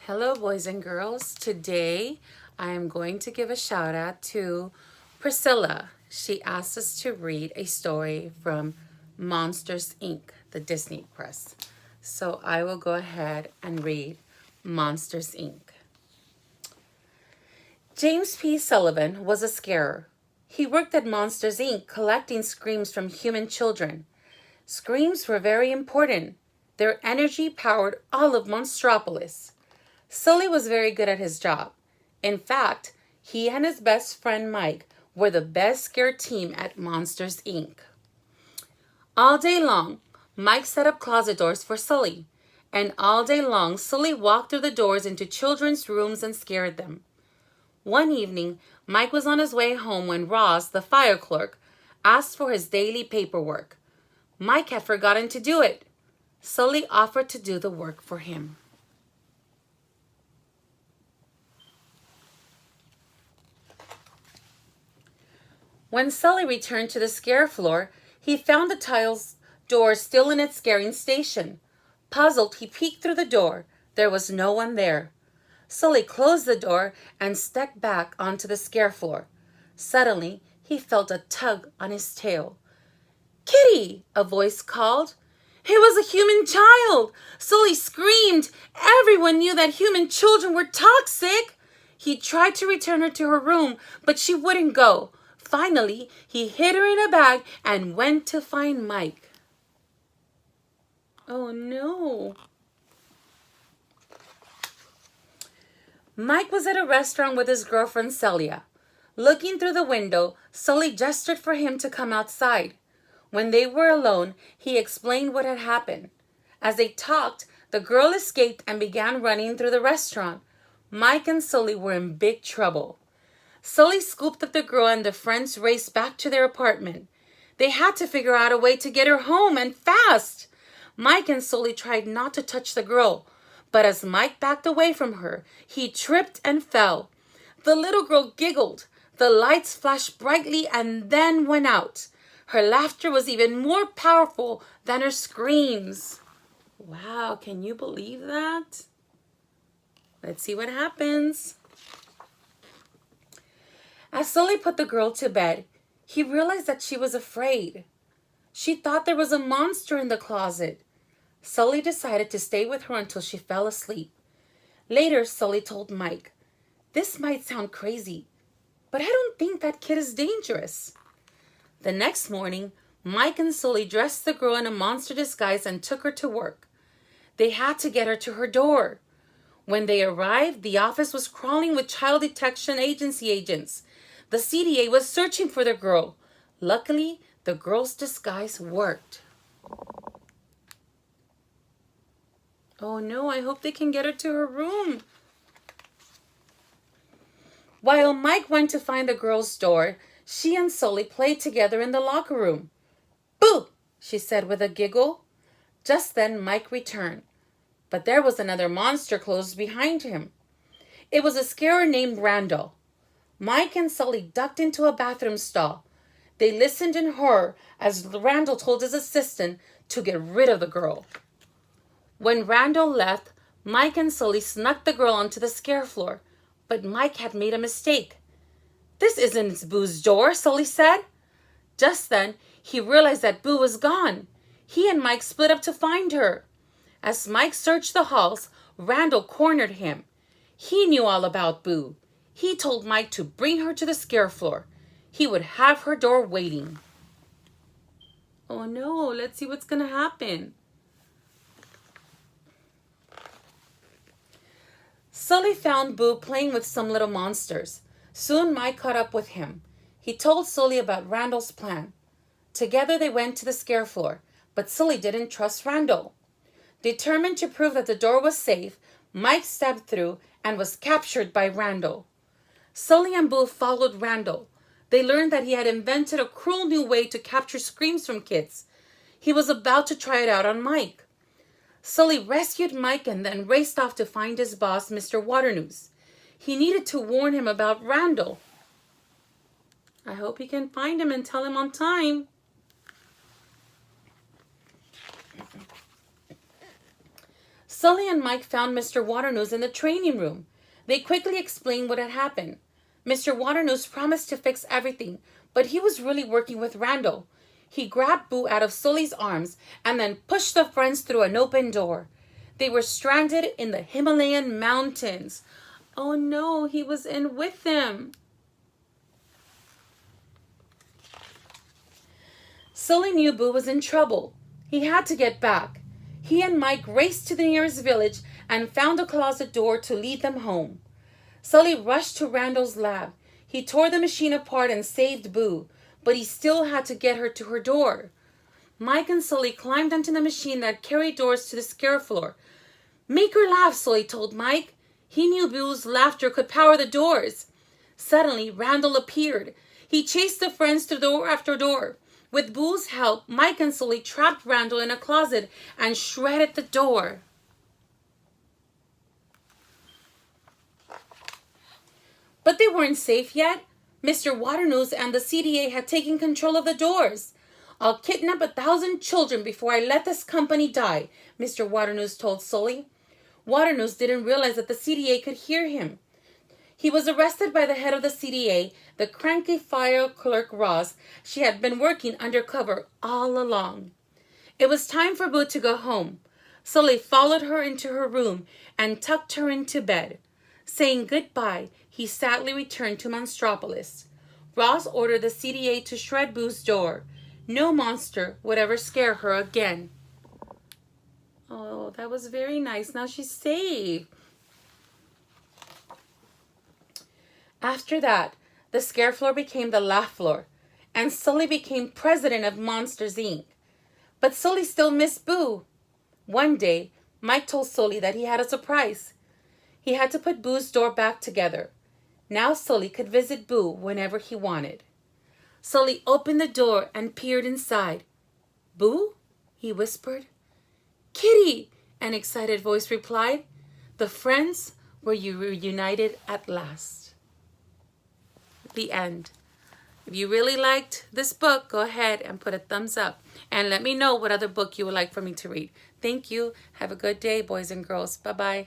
Hello, boys and girls. Today, I am going to give a shout out to Priscilla. She asked us to read a story from Monsters, Inc., the Disney Press. So I will go ahead and read Monsters, Inc. James P. Sullivan was a scarer. He worked at Monsters, Inc., collecting screams from human children. Screams were very important. Their energy powered all of Monstropolis. Sulley was very good at his job. In fact, he and his best friend Mike were the best scare team at Monsters, Inc. All day long, Mike set up closet doors for Sulley. And all day long, Sulley walked through the doors into children's rooms and scared them. One evening, Mike was on his way home when Ross, the fire clerk, asked for his daily paperwork. Mike had forgotten to do it. Sulley offered to do the work for him. When Sulley returned to the scare floor, he found the tiles door still in its scaring station. Puzzled, he peeked through the door. There was no one there. Sulley closed the door and stepped back onto the scare floor. Suddenly, he felt a tug on his tail. "Kitty!" a voice called. It was a human child! Sulley screamed. Everyone knew that human children were toxic. He tried to return her to her room, but she wouldn't go. Finally, he hid her in a bag and went to find Mike. Oh no. Mike was at a restaurant with his girlfriend Celia. Looking through the window, Sulley gestured for him to come outside. When they were alone, he explained what had happened. As they talked, the girl escaped and began running through the restaurant. Mike and Sulley were in big trouble. Sulley scooped up the girl and the friends raced back to their apartment. They had to figure out a way to get her home, and fast. Mike and Sulley tried not to touch the girl, but as Mike backed away from her, he tripped and fell. The little girl giggled. The lights flashed brightly and then went out. Her laughter was even more powerful than her screams. Wow, can you believe that? Let's see what happens. As Sulley put the girl to bed, he realized that she was afraid. She thought there was a monster in the closet. Sulley decided to stay with her until she fell asleep. Later, Sulley told Mike, "This might sound crazy, but I don't think that kid is dangerous." The next morning, Mike and Sulley dressed the girl in a monster disguise and took her to work. They had to get her to her door. When they arrived, the office was crawling with Child Detection Agency agents. The CDA was searching for the girl. Luckily, the girl's disguise worked. Oh no, I hope they can get her to her room. While Mike went to find the girl's door, she and Sulley played together in the locker room. "Boo!" she said with a giggle. Just then, Mike returned. But there was another monster close behind him. It was a scarer named Randall. Mike and Sulley ducked into a bathroom stall. They listened in horror as Randall told his assistant to get rid of the girl. When Randall left, Mike and Sulley snuck the girl onto the scare floor. But Mike had made a mistake. "This isn't Boo's door," Sulley said. Just then, he realized that Boo was gone. He and Mike split up to find her. As Mike searched the halls, Randall cornered him. He knew all about Boo. He told Mike to bring her to the scare floor. He would have her door waiting. Oh no, let's see what's gonna happen. Sulley found Boo playing with some little monsters. Soon Mike caught up with him. He told Sulley about Randall's plan. Together they went to the scare floor, but Sulley didn't trust Randall. Determined to prove that the door was safe, Mike stepped through and was captured by Randall. Sulley and Boo followed Randall. They learned that he had invented a cruel new way to capture screams from kids. He was about to try it out on Mike. Sulley rescued Mike and then raced off to find his boss, Mr. Waternoose. He needed to warn him about Randall. I hope he can find him and tell him on time. Sulley and Mike found Mr. Waternose in the training room. They quickly explained what had happened. Mr. Waternose promised to fix everything, but he was really working with Randall. He grabbed Boo out of Sulley's arms and then pushed the friends through an open door. They were stranded in the Himalayan mountains. Oh no, he was in with them. Sulley knew Boo was in trouble. He had to get back. He and Mike raced to the nearest village and found a closet door to lead them home. Sulley rushed to Randall's lab. He tore the machine apart and saved Boo, but he still had to get her to her door. Mike and Sulley climbed onto the machine that carried doors to the scare floor. "Make her laugh," Sulley told Mike. He knew Boo's laughter could power the doors. Suddenly, Randall appeared. He chased the friends through door after door. With Boo's help, Mike and Sulley trapped Randall in a closet and shredded the door. But they weren't safe yet. Mr. Waternose and the CDA had taken control of the doors. "I'll kidnap 1,000 children before I let this company die," Mr. Waternose told Sulley. Waternose didn't realize that the CDA could hear him. He was arrested by the head of the CDA, the cranky fire clerk Ross. She had been working undercover all along. It was time for Boo to go home. Sulley followed her into her room and tucked her into bed. Saying goodbye, he sadly returned to Monstropolis. Ross ordered the CDA to shred Boo's door. No monster would ever scare her again. Oh, that was very nice. Now she's safe. After that, the scare floor became the laugh floor, and Sulley became president of Monsters, Inc. But Sulley still missed Boo. One day, Mike told Sulley that he had a surprise. He had to put Boo's door back together. Now Sulley could visit Boo whenever he wanted. Sulley opened the door and peered inside. "Boo?" he whispered. "Kitty!" an excited voice replied. The friends were reunited at last. The end. If you really liked this book, go ahead and put a thumbs up. And let me know what other book you would like for me to read. Thank you. Have a good day, boys and girls. Bye-bye.